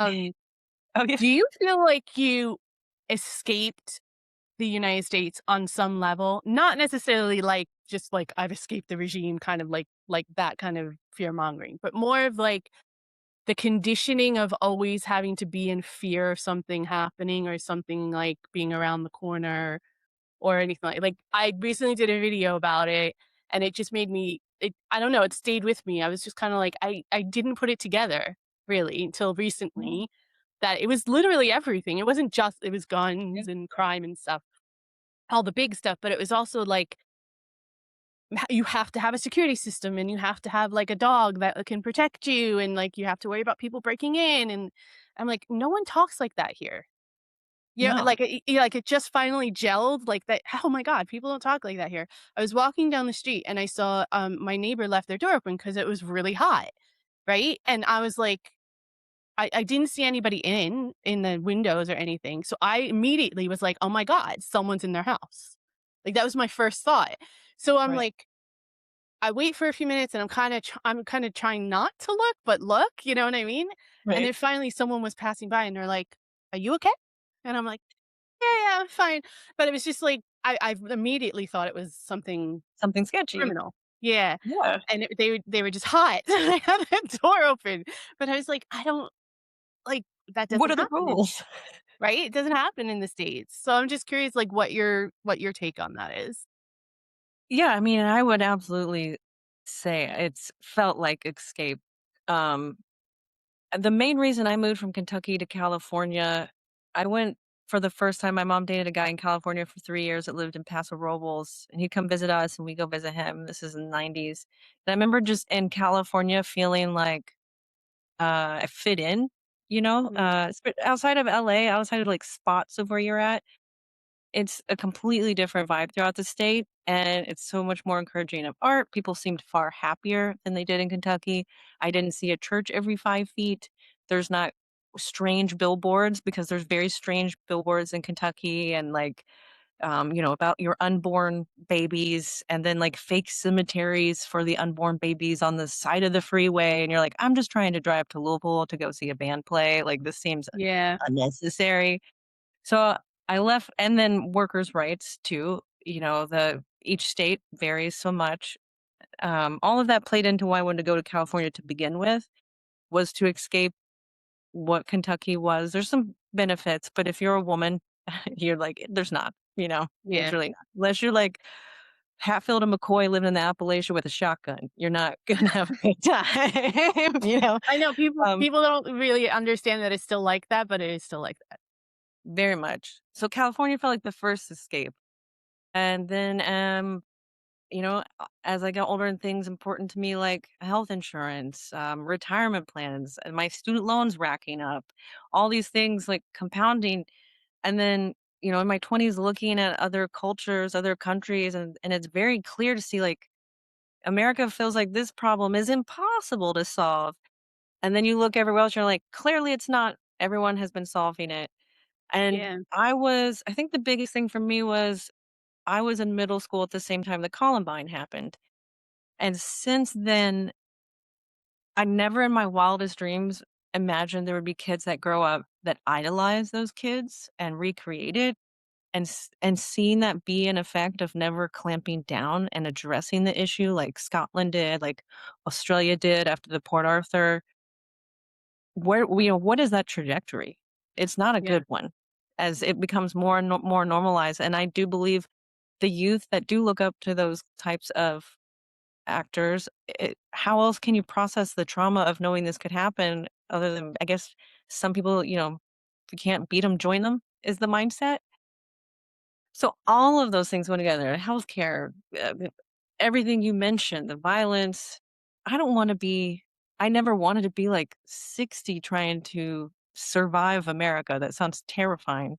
Um, Oh, yeah. do you feel like you escaped the United States on some level? Not necessarily like just like I've escaped the regime, kind of like that kind of fear mongering, but more of like the conditioning of always having to be in fear of something happening or something like being around the corner or anything like I recently did a video about it and it just made me I don't know, it stayed with me. I was just kind of like I didn't put it together really until Mhm. recently that it was literally everything. It wasn't just it was Yeah. guns and crime and stuff, all the big stuff, but it was also like you have to have a security system and you have to have like a dog that can protect you and like you have to worry about people breaking in and I'm like no one talks like that here. Yeah, No. like, like, it just finally gelled like that. Oh my god, people don't talk like that here. I was walking down the street and I saw, my neighbor left their door open because it was really hot, right? And I was like I didn't see anybody in the windows or anything, so I immediately was like, "Oh my god, someone's in their house." Like, that was my first thought. So I'm Right. like I wait for a few minutes and I'm kinda trying not to look, but look, you know what I mean? And Right. then finally someone was passing by and they're like, "Are you okay?" And I'm like, "Yeah, yeah, I'm fine." But it was just like I immediately thought it was something Something sketchy. criminal. Yeah. Yeah. And they were just hot. I had the door open, but I was like, "I don't like, that What doesn't are the happen in rules? right? It doesn't happen in the States." So I'm just curious, like, what your take on that is. Yeah, I mean, I would absolutely say it's felt like escape. Um, the main reason I moved from Kentucky to California, I went for the first time. My mom dated a guy in California for 3 years that lived in Paso Robles, and he'd come visit us, and we go visit him. This is in the '90s. And I remember just in California feeling like I fit in, Mhm. outside of LA, outside of like spots of where you're at. It's a completely different vibe throughout the state, and it's so much more encouraging of art. People seemed far happier than they did in Kentucky. I didn't see a church every 5 feet. There's not strange billboards because there's very strange billboards in Kentucky and, like, about your unborn babies and then, like, fake cemeteries for the unborn babies on the side of the freeway, and you're like, "I'm just trying to drive to Louisville to go see a band play, like, this seems Yeah. unnecessary." So I left and then workers' rights too, each state varies so much. All of that played into why I wanted to go to California to begin with, was to escape what Kentucky was. There's some benefits, but if you're a woman, you're like, there's not, there's Yeah. really not. Unless you're like Hatfield and McCoy living in the Appalachia with a shotgun, you're not gonna have a good time, I know Um, people don't really understand that it's still like that, but it is still like that. very much. So California felt like the first escape. And then as I got older and things important to me like health insurance, retirement plans, and my student loans racking up, all these things like compounding. And then, in my 20s, looking at other cultures, other countries, and it's very clear to see like America feels like this problem is impossible to solve. And then you look everywhere else, you're like, clearly it's not. Everyone has been solving it. And Yeah. I think the biggest thing for me was I was in middle school at the same time the Columbine happened. And since then, I never in my wildest dreams imagined there would be kids that grow up that idolize those kids and recreate it and seeing that be an effect of never clamping down and addressing the issue like Scotland did, like Australia did after the Port Arthur. What is that trajectory? It's not a Yeah. good one as it becomes more and more normalized. And I do believe the youth that do look up to those types of actors, how else can you process the trauma of knowing this could happen other than, I guess, some people, if you can't beat them, join them is the mindset. So all of those things went together, healthcare, everything you mentioned, the violence. I don't want to be, I never wanted to be like 60 trying to survive America. That sounds terrifying.